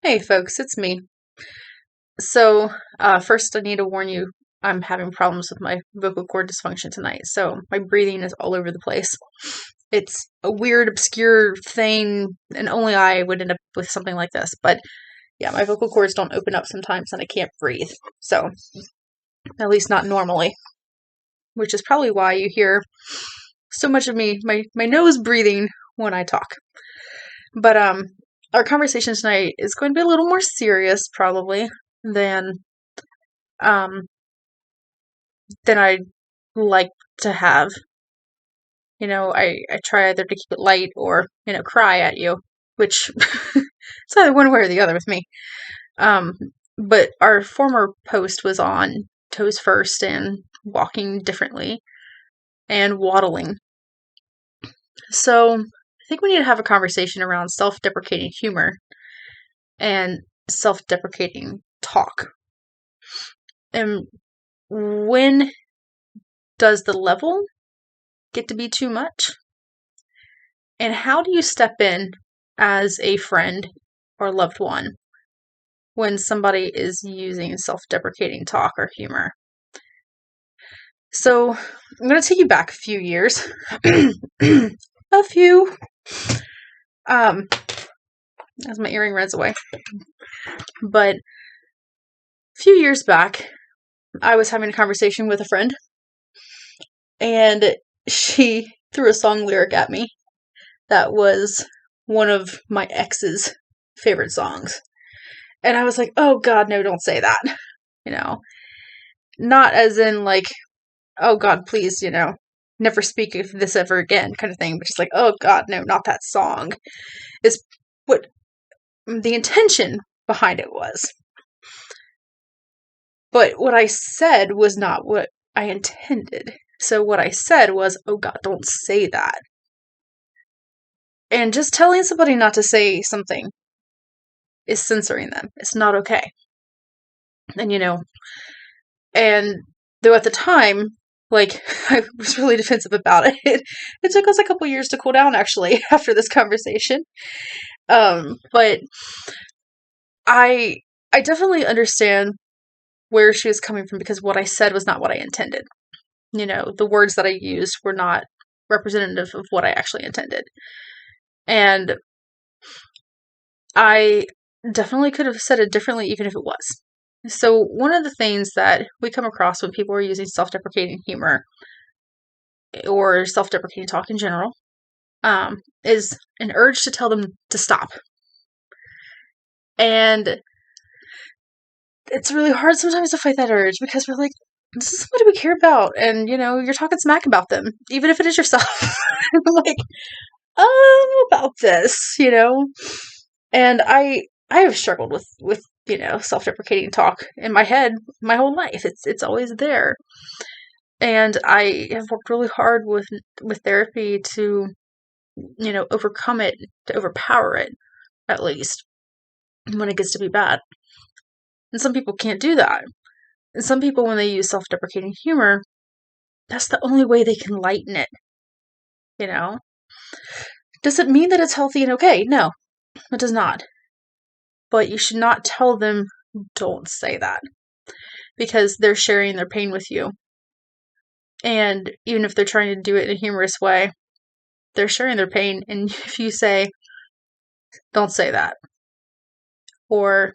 Hey folks, it's me. First I need to warn you, I'm having problems with my vocal cord dysfunction tonight, so my breathing is all over the place. It's a weird, obscure thing, and only I would end up with something like this. But yeah, my vocal cords don't open up sometimes and I can't breathe. So, at least not normally, which is probably why you hear so much of my nose breathing when I talk. But our conversation tonight is going to be a little more serious probably than um than I'd like to have. I try either to keep it light or, cry at you, which it's either one way or the other with me. Um, but our former post was on toes first and walking differently and waddling. So I think we need to have a conversation around self-deprecating humor and self-deprecating talk. And when does the level get to be too much? And how do you step in as a friend or loved one when somebody is using self-deprecating talk or humor? So I'm going to take you back a few years. A few. As my earring runs away. But a few years back, I was having a conversation with a friend, and she threw a song lyric at me that was one of my ex's favorite songs. And I was like, oh God, no, don't say that. Not as in like, oh God, please, never speak of this ever again kind of thing, but just like, oh God, no, not that song, is what the intention behind it was. But what I said was not what I intended. So what I said was, oh God, don't say that. And just telling somebody not to say something is censoring them. It's not okay. And and though at the time, like, I was really defensive about it. It took us a couple years to cool down, actually, after this conversation. But I definitely understand where she was coming from, because what I said was not what I intended. The words that I used were not representative of what I actually intended. And I definitely could have said it differently even if it was. So one of the things that we come across when people are using self-deprecating humor or self-deprecating talk in general is an urge to tell them to stop. And it's really hard sometimes to fight that urge, because we're like, this is somebody we care about, and you're talking smack about them, even if it is yourself. I'm like, about this, and I have struggled with self-deprecating talk in my head my whole life. It's always there, and I have worked really hard with therapy to overcome it, to overpower it, at least when it gets to be bad. And some people can't do that. And some people, when they use self-deprecating humor, that's the only way they can lighten it. Does it mean that it's healthy and okay? No, it does not. But you should not tell them, don't say that, because they're sharing their pain with you. And even if they're trying to do it in a humorous way, they're sharing their pain. And if you say, don't say that, or,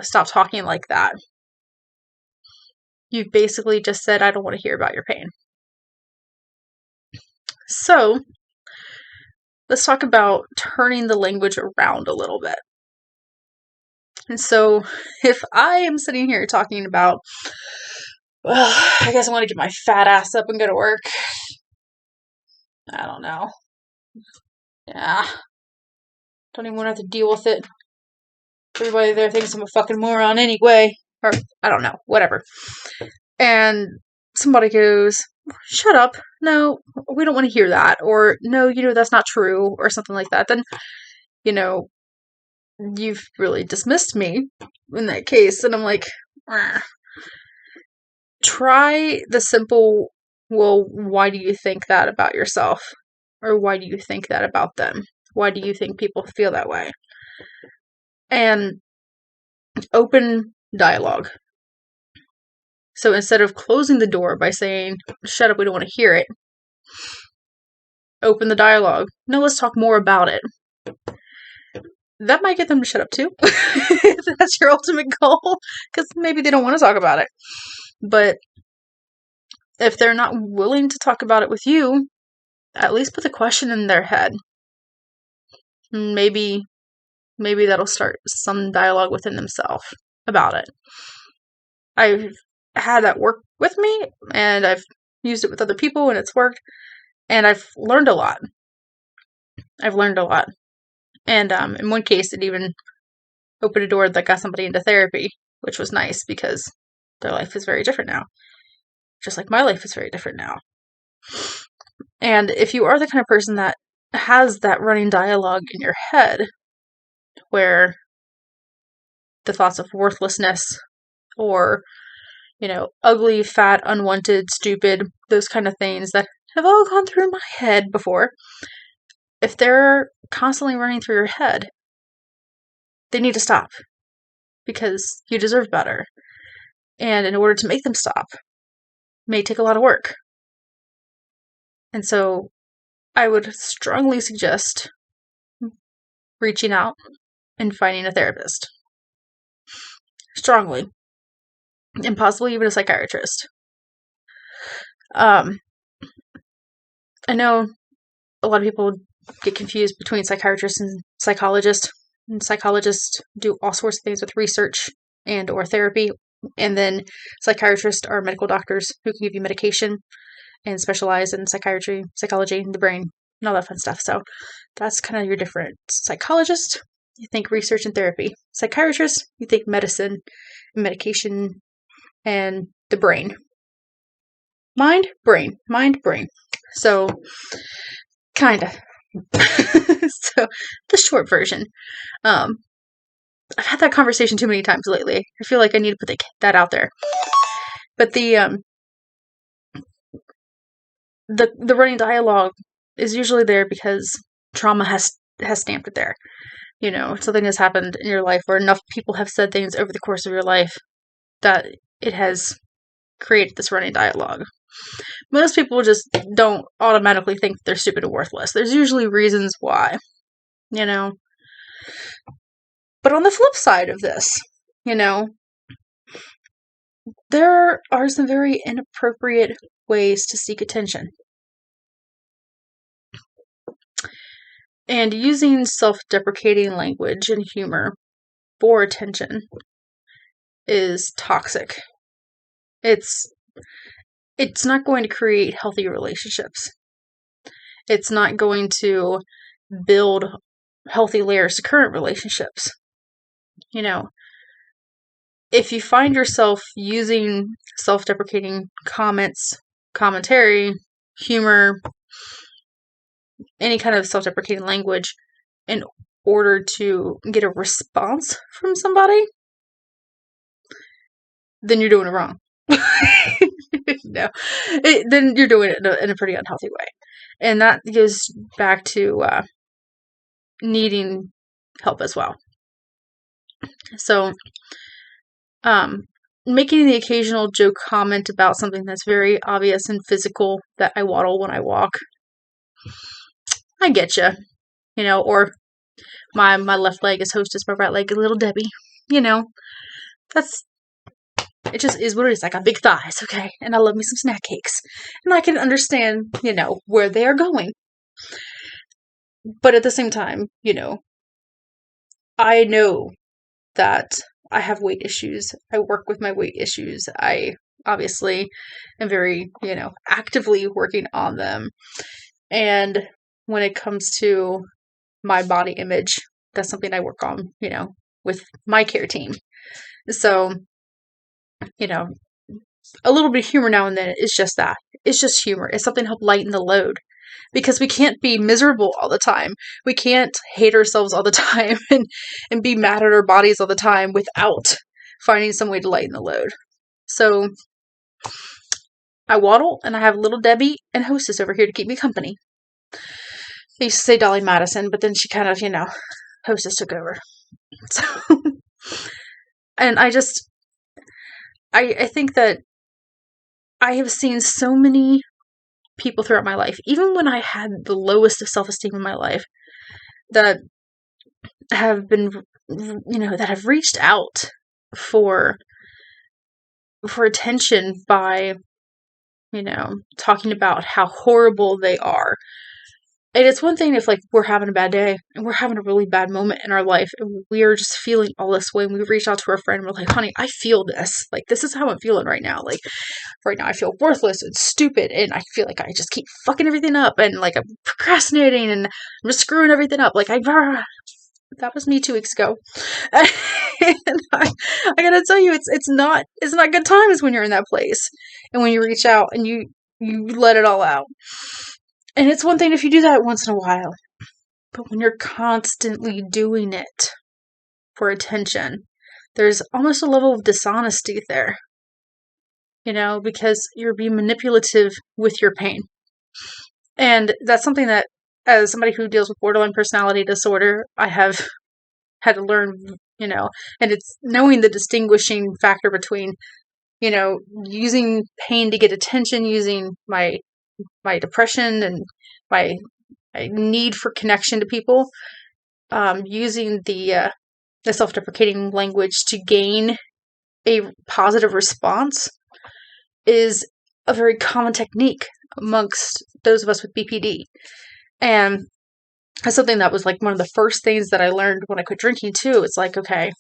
stop talking like that, you've basically just said, I don't want to hear about your pain. So, let's talk about turning the language around a little bit. And so, if I am sitting here talking about, well, I guess I want to get my fat ass up and go to work. I don't know. Yeah. Don't even want to have to deal with it. Everybody there thinks I'm a fucking moron anyway. Or, I don't know. Whatever. And somebody goes, shut up. No, we don't want to hear that. Or, no, that's not true. Or something like that. Then, you've really dismissed me in that case. And I'm like, try the simple, well, why do you think that about yourself? Or why do you think that about them? Why do you think people feel that way? and open dialogue. So instead of closing the door by saying, shut up, we don't want to hear it, open the dialogue. No, let's talk more about it. That might get them to shut up too, if that's your ultimate goal, because maybe they don't want to talk about it. But if they're not willing to talk about it with you, at least put the question in their head. Maybe that'll start some dialogue within themselves about it. I've had that work with me, and I've used it with other people, and it's worked, and I've learned a lot. And in one case, it even opened a door that got somebody into therapy, which was nice because their life is very different now. Just like my life is very different now. And if you are the kind of person that has that running dialogue in your head, where the thoughts of worthlessness or, ugly, fat, unwanted, stupid, those kind of things that have all gone through my head before, if they're constantly running through your head, they need to stop, because you deserve better. And in order to make them stop, it may take a lot of work. And so I would strongly suggest reaching out and finding a therapist. Strongly. And possibly even a psychiatrist. I know a lot of people get confused between psychiatrists and psychologists. And psychologists do all sorts of things with research and or therapy. And then psychiatrists are medical doctors who can give you medication and specialize in psychiatry, psychology, the brain, and all that fun stuff. So that's kind of your different. Psychologist, you think research and therapy. Psychiatrist, you think medicine, medication, and the brain. Mind, brain. So, kind of. So, the short version. I've had that conversation too many times lately. I feel like I need to put that out there. But the running dialogue is usually there because trauma has stamped it there. Something has happened in your life, or enough people have said things over the course of your life that it has created this running dialogue. Most people just don't automatically think they're stupid and worthless. There's usually reasons why, But on the flip side of this, there are some very inappropriate ways to seek attention. And using self-deprecating language and humor for attention is toxic. It's not going to create healthy relationships. It's not going to build healthy layers to current relationships. If you find yourself using self-deprecating comments, commentary, humor, any kind of self-deprecating language in order to get a response from somebody, then you're doing it wrong. No. Then you're doing it in a pretty unhealthy way. And that goes back to needing help as well. So, making the occasional joke comment about something that's very obvious and physical, that I waddle when I walk. I get you. Or my left leg is hostess, my right leg is little Debbie. It just is what it is. I got big thighs, okay? And I love me some snack cakes. And I can understand, where they are going. But at the same time, I know that I have weight issues. I work with my weight issues. I obviously am very, actively working on them. And when it comes to my body image, that's something I work on, with my care team. So, a little bit of humor now and then is just that. It's just humor. It's something to help lighten the load. Because we can't be miserable all the time. We can't hate ourselves all the time and be mad at our bodies all the time without finding some way to lighten the load. So, I waddle, and I have little Debbie and hostess over here to keep me company. I used to say Dolly Madison, but then she kind of, hostess took over. So, and I think that I have seen so many people throughout my life, even when I had the lowest of self-esteem in my life, that have been, that have reached out for attention by, talking about how horrible they are. And it's one thing if, like, we're having a bad day and we're having a really bad moment in our life and we are just feeling all this way and we reach out to our friend and we're like, honey, I feel this. Like, this is how I'm feeling right now. Like, right now I feel worthless and stupid and I feel like I just keep fucking everything up and, like, I'm procrastinating and I'm just screwing everything up. Like, that was me 2 weeks ago. And I gotta tell you, it's not good times when you're in that place and when you reach out and you let it all out. And it's one thing if you do that once in a while, but when you're constantly doing it for attention, there's almost a level of dishonesty there, because you're being manipulative with your pain. And that's something that, as somebody who deals with borderline personality disorder, I have had to learn, and it's knowing the distinguishing factor between, using pain to get attention, using my depression and my need for connection to people, using the self-deprecating language to gain a positive response is a very common technique amongst those of us with BPD. And that's something that was, like, one of the first things that I learned when I quit drinking too. It's like, okay,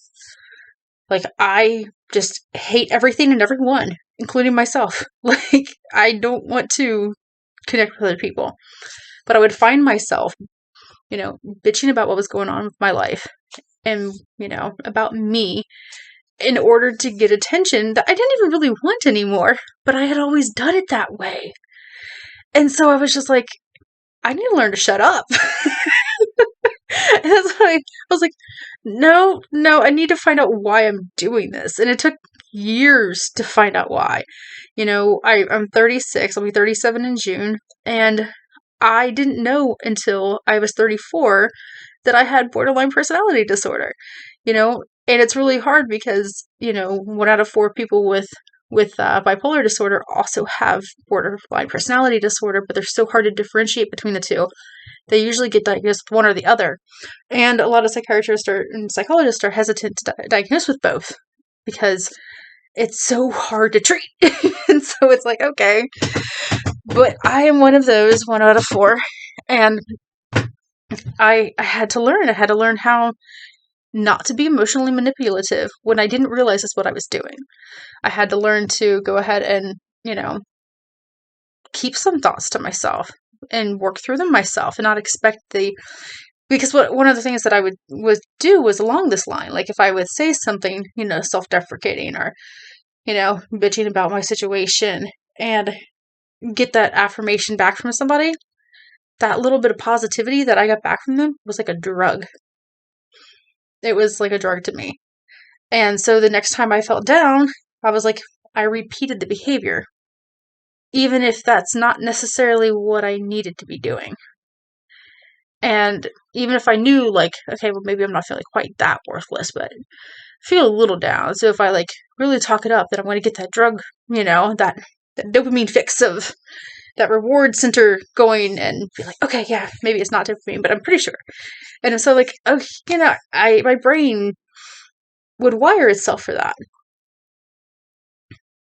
like, I just hate everything and everyone, including myself. Like, I don't want to connect with other people. But I would find myself, bitching about what was going on with my life and, about me in order to get attention that I didn't even really want anymore, but I had always done it that way. And so I was just like, I need to learn to shut up. And that's why I was like, no, I need to find out why I'm doing this. And it took years to find out why. I'm 36, I'll be 37 in June, and I didn't know until I was 34 that I had borderline personality disorder, and it's really hard because, 1 out of 4 people with bipolar disorder also have borderline personality disorder, but they're so hard to differentiate between the two. They usually get diagnosed with one or the other. And a lot of psychiatrists and psychologists are hesitant to diagnose with both because it's so hard to treat. And so it's like, okay, but I am one of those 1 out of 4. And I had to learn how not to be emotionally manipulative when I didn't realize that's what I was doing. I had to learn to go ahead and, keep some thoughts to myself and work through them myself and not expect because one of the things that I would do was along this line. Like, if I would say something, self-deprecating or, bitching about my situation and get that affirmation back from somebody, that little bit of positivity that I got back from them was like a drug. It was like a drug to me. And so the next time I felt down, I was like, I repeated the behavior, even if that's not necessarily what I needed to be doing. And even if I knew, like, okay, well, maybe I'm not feeling quite that worthless, but I feel a little down. So if I, like, really talk it up, then I'm going to get that drug, that dopamine fix of that reward center going and be like, okay, yeah, maybe it's not dopamine, but I'm pretty sure. And so, like, okay, my brain would wire itself for that.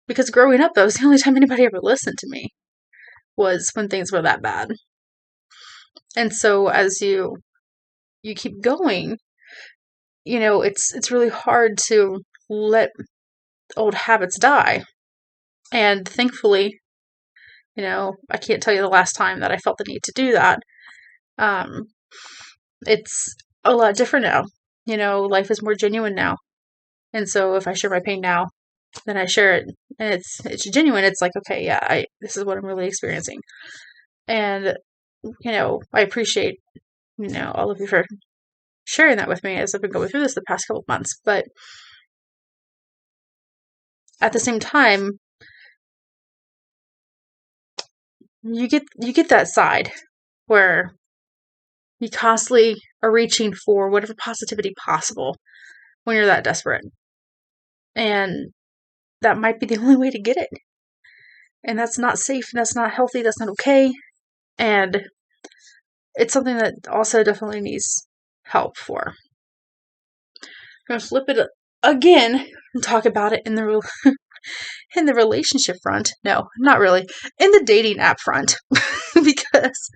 Because growing up, that was the only time anybody ever listened to me, was when things were that bad. And so as you keep going, it's really hard to let old habits die. And thankfully, I can't tell you the last time that I felt the need to do that. It's a lot different now. Life is more genuine now. And so if I share my pain now, then I share it and it's genuine. It's like, okay, yeah, this is what I'm really experiencing. And, I appreciate, all of you for sharing that with me as I've been going through this the past couple of months. But at the same time, you get that side where You constantly are reaching for whatever positivity possible when you're that desperate. And that might be the only way to get it. And that's not safe, that's not healthy, that's not okay. And it's something that also definitely needs help for. I'm going to flip it again and talk about it in the in the relationship front. No, not really. In the dating app front. Because,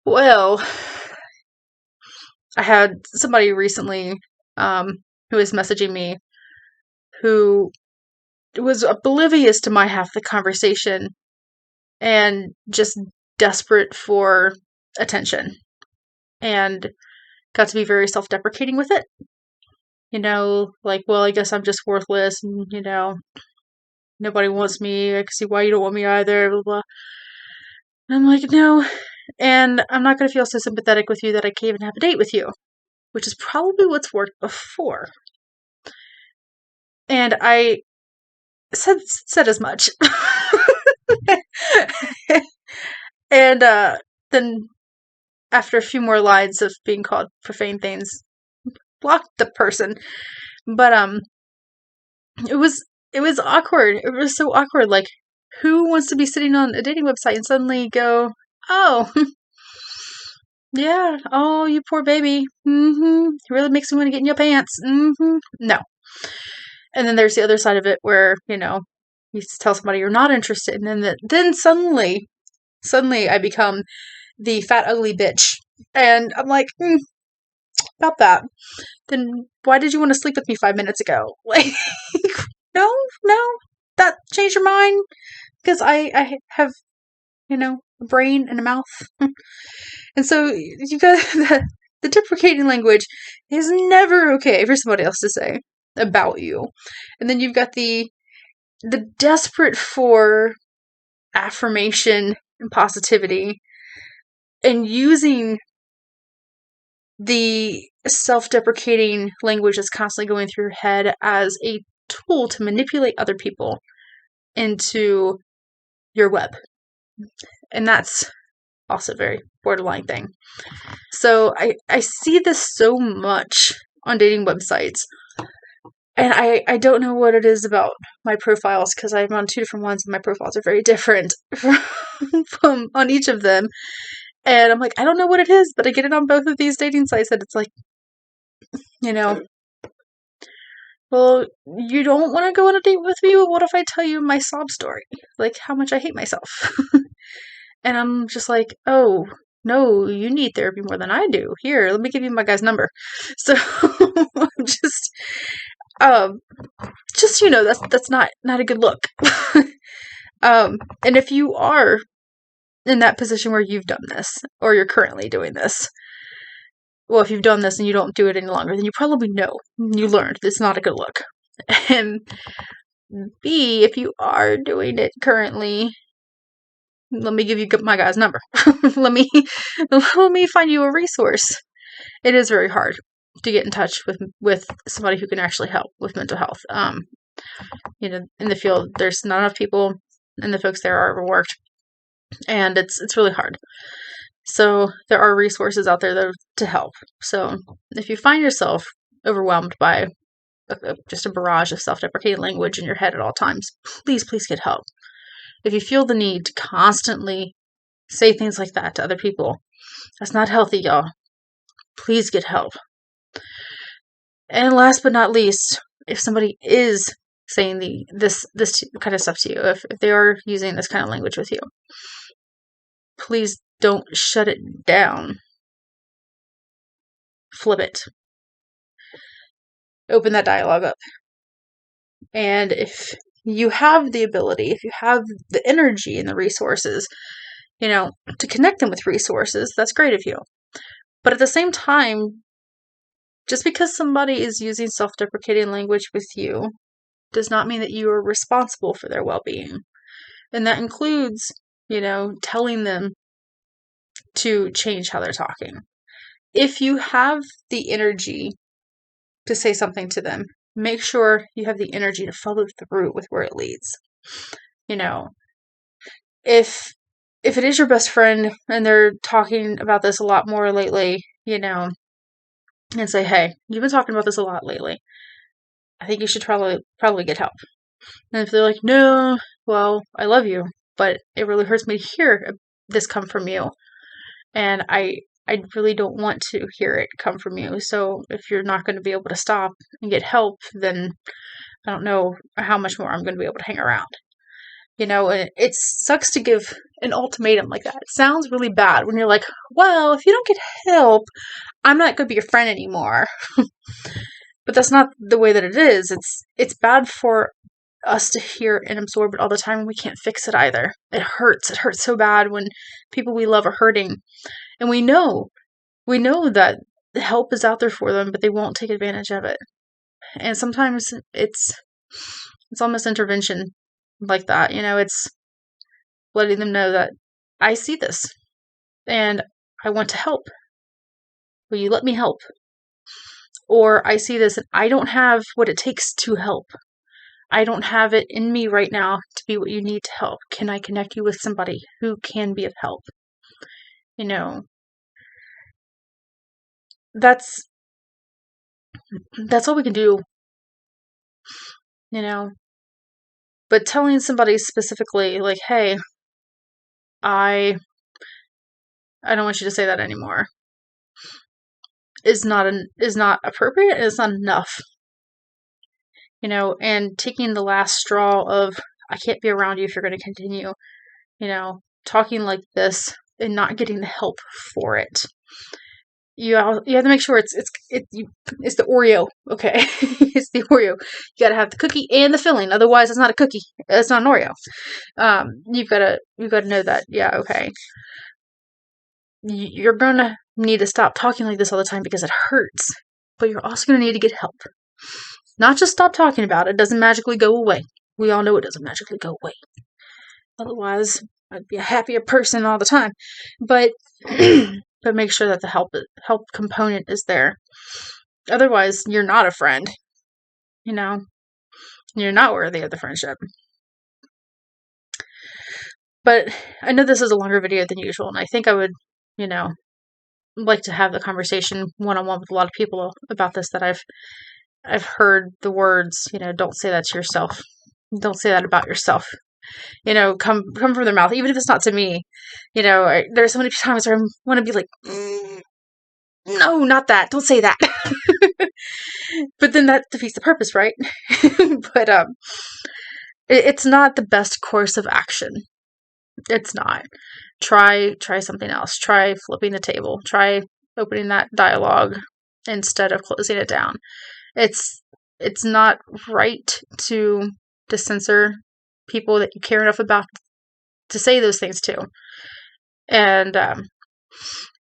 well, I had somebody recently who was messaging me who was oblivious to my half the conversation and just desperate for attention and got to be very self-deprecating with it. Like, well, I guess I'm just worthless and, nobody wants me. I can see why you don't want me either, blah, blah. And I'm like, no. And I'm not going to feel so sympathetic with you that I can't even have a date with you, which is probably what's worked before. And I said as much. And then after a few more lines of being called profane things, blocked the person. But it was awkward. It was so awkward. Like, who wants to be sitting on a dating website and suddenly go, oh, yeah, oh, you poor baby. It really makes me want to get in your pants. No. And then there's the other side of it where, you tell somebody you're not interested, and then suddenly I become the fat, ugly bitch. And I'm like, about that. Then why did you want to sleep with me 5 minutes ago? Like, no, that changed your mind? Because I have, a brain and a mouth. And so you got the deprecating language is never okay for somebody else to say about you. And then you've got the desperate for affirmation and positivity and using the self-deprecating language that's constantly going through your head as a tool to manipulate other people into your web. And that's also a very borderline thing. So I see this so much on dating websites. And I don't know what it is about my profiles because I'm on 2 different ones and my profiles are very different from on each of them. And I'm like, I don't know what it is, but I get it on both of these dating sites that it's like, well, you don't want to go on a date with me? Well, what if I tell you my sob story? Like, how much I hate myself. And I'm just like, oh, no, you need therapy more than I do. Here, let me give you my guy's number. So, I'm that's not a good look. And if you are in that position where you've done this, or you're currently doing this, well, if you've done this and you don't do it any longer, then you probably know. You learned it's not a good look. And B, if you are doing it currently, let me give you my guy's number. let me find you a resource. It is very hard to get in touch with somebody who can actually help with mental health. In the field, there's not enough people, and the folks there are overworked, and it's really hard. So there are resources out there to help. So if you find yourself overwhelmed by just a barrage of self-deprecating language in your head at all times, please get help. If you feel the need to constantly say things like that to other people, that's not healthy, y'all. Please get help. And last but not least, if somebody is saying this kind of stuff to you, if they are using this kind of language with you, please don't shut it down. Flip it. Open that dialogue up. And if you have the ability, if you have the energy and the resources, to connect them with resources, that's great of you. But at the same time, just because somebody is using self-deprecating language with you does not mean that you are responsible for their well-being. And that includes, telling them to change how they're talking. If you have the energy to say something to them, make sure you have the energy to follow through with where it leads. If if it is your best friend and they're talking about this a lot more lately, and say, hey, you've been talking about this a lot lately. I think you should probably get help. And if they're like, no, well, I love you, but it really hurts me to hear this come from you. And I really don't want to hear it come from you. So if you're not going to be able to stop and get help, then I don't know how much more I'm going to be able to hang around. And it sucks to give an ultimatum like that. It sounds really bad when you're like, well, if you don't get help, I'm not going to be your friend anymore. But that's not the way that it is. It's bad for us to hear and absorb it all the time, and we can't fix it either. It hurts. It hurts so bad when people we love are hurting. And we know that help is out there for them, but they won't take advantage of it. And sometimes it's almost intervention like that. It's letting them know that I see this and I want to help. Will you let me help? Or I see this and I don't have what it takes to help. I don't have it in me right now to be what you need to help. Can I connect you with somebody who can be of help? That's all we can do. But telling somebody specifically, like, hey, I don't want you to say that anymore, is not appropriate. It's not enough. And taking the last straw of, I can't be around you if you're going to continue, talking like this and not getting the help for it. You have to make sure it's the Oreo, okay? It's the Oreo. You gotta have the cookie and the filling, otherwise it's not a cookie. It's not an Oreo. You've gotta know that. Yeah, okay. You're gonna need to stop talking like this all the time because it hurts, but you're also gonna need to get help. Not just stop talking about it. It doesn't magically go away. We all know it doesn't magically go away. Otherwise, I'd be a happier person all the time. But but make sure that the help component is there. Otherwise, you're not a friend. You're not worthy of the friendship. But I know this is a longer video than usual, and I think I would, like to have the conversation one-on-one with a lot of people about this, that I've heard the words, don't say that to yourself. Don't say that about yourself. Come from their mouth, even if it's not to me. There's so many times where I want to be like, no, not that. Don't say that. But then that defeats the purpose, right? But it's not the best course of action. It's not. Try something else. Try flipping the table. Try opening that dialogue instead of closing it down. It's not right to censor people that you care enough about to say those things to. And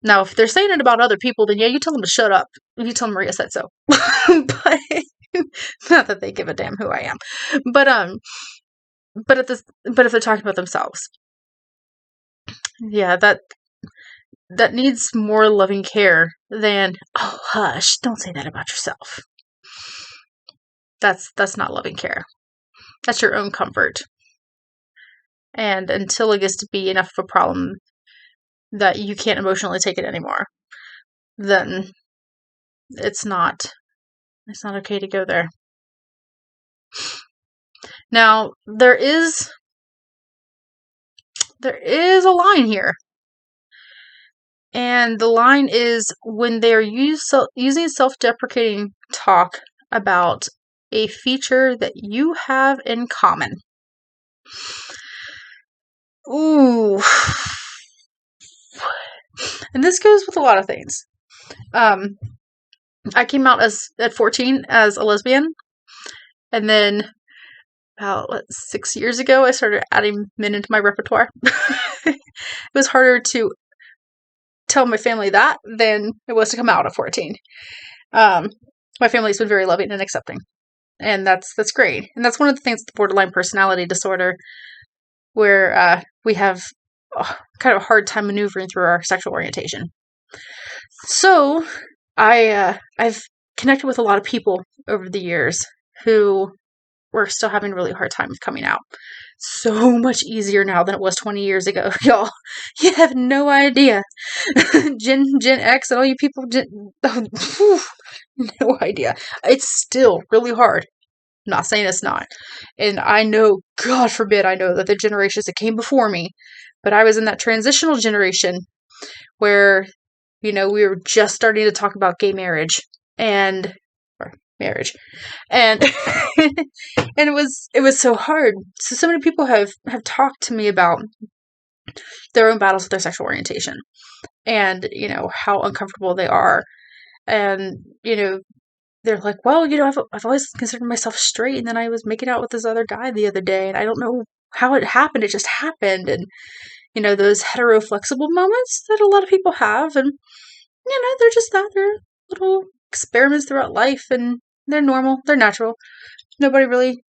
now, if they're saying it about other people, then yeah, you tell them to shut up. You tell them Maria said so. But not that they give a damn who I am. But if they're talking about themselves, yeah, that needs more loving care than, oh, hush, don't say that about yourself. That's not loving care. That's your own comfort. And until it gets to be enough of a problem that you can't emotionally take it anymore, then it's not okay to go there. Now, there is a line here. And the line is when they're using self-deprecating talk about a feature that you have in common. Ooh. And this goes with a lot of things. I came out at 14 as a lesbian, and then about 6 years ago, I started adding men into my repertoire. It was harder to tell my family that than it was to come out at 14. My family's been very loving and accepting, and that's great. And that's one of the things with the borderline personality disorder, where we have kind of a hard time maneuvering through our sexual orientation. So I've connected with a lot of people over the years who we're still having a really hard time with coming out. So much easier now than it was 20 years ago, y'all. You have no idea. Gen X and all you people, no idea. It's still really hard. I'm not saying it's not. And I know, God forbid, I know that the generations that came before me, but I was in that transitional generation where, we were just starting to talk about gay marriage and or marriage, and and it was so hard. So many people have talked to me about their own battles with their sexual orientation, and how uncomfortable they are, and they're like, well, I've always considered myself straight, and then I was making out with this other guy the other day, and I don't know how it happened. It just happened, and those hetero-flexible moments that a lot of people have, and they're just that. They're little experiments throughout life, and they're normal. They're natural. Nobody really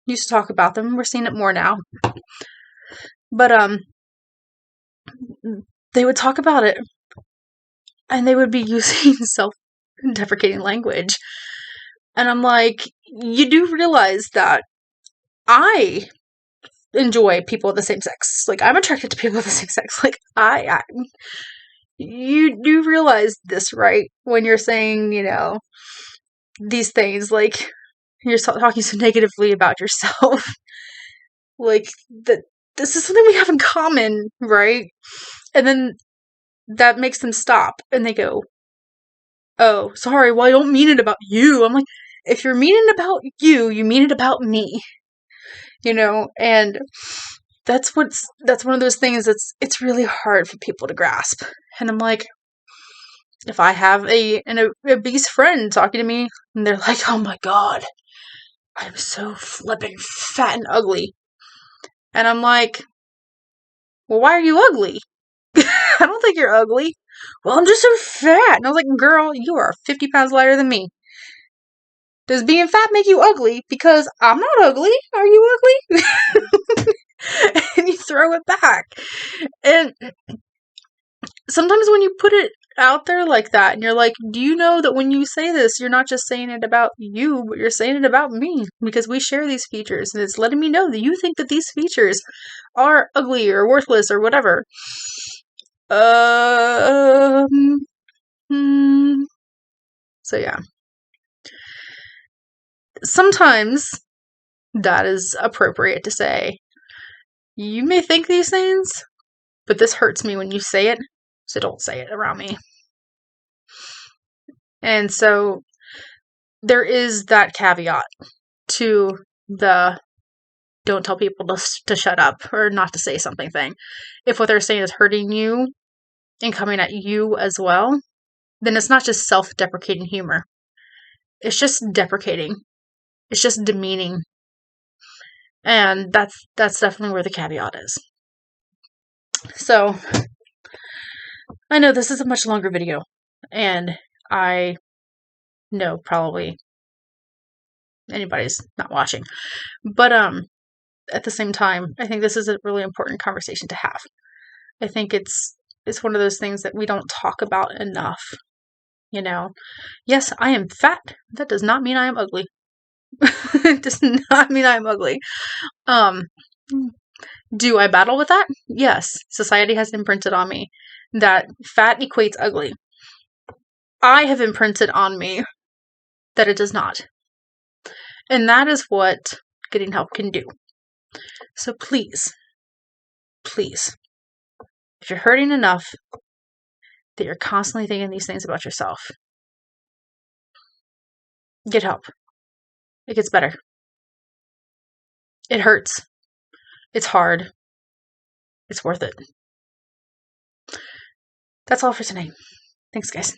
used to talk about them. We're seeing it more now. But they would talk about it, and they would be using self-deprecating language. And I'm like, you do realize that I enjoy people of the same sex. Like, I'm attracted to people of the same sex. Like, you do realize this, right? When you're saying, these things, like, you're talking so negatively about yourself. Like, that this is something we have in common, right? And then that makes them stop, and they go, oh, sorry, well, I don't mean it about you. I'm like, if you're meaning it about you, you mean it about me. And that's one of those things it's really hard for people to grasp. And I'm like, if I have an obese friend talking to me, and they're like, oh my God, I'm so flippin' fat and ugly. And I'm like, well, why are you ugly? I don't think you're ugly. Well, I'm just so fat. And I was like, girl, you are 50 pounds lighter than me. Does being fat make you ugly? Because I'm not ugly. Are you ugly? And you throw it back. And sometimes when you put it out there like that, and you're like, do you know that when you say this, you're not just saying it about you, but you're saying it about me, because we share these features, and it's letting me know that you think that these features are ugly or worthless or whatever. So yeah. Sometimes that is appropriate to say, you may think these things, but this hurts me when you say it, so don't say it around me. And so there is that caveat to the don't tell people to shut up or not to say something thing. If what they're saying is hurting you and coming at you as well, then it's not just self-deprecating humor. It's just deprecating. It's just demeaning. And that's definitely where the caveat is. So, I know this is a much longer video, and I know probably anybody's not watching. But at the same time, I think this is a really important conversation to have. I think it's one of those things that we don't talk about enough. Yes, I am fat. That does not mean I am ugly. It does not mean I am ugly. Do I battle with that? Yes. Society has imprinted on me that fat equates ugly. I have imprinted on me that it does not. And that is what getting help can do. So please, if you're hurting enough that you're constantly thinking these things about yourself, get help. It gets better. It hurts. It's hard. It's worth it. That's all for tonight. Thanks, guys.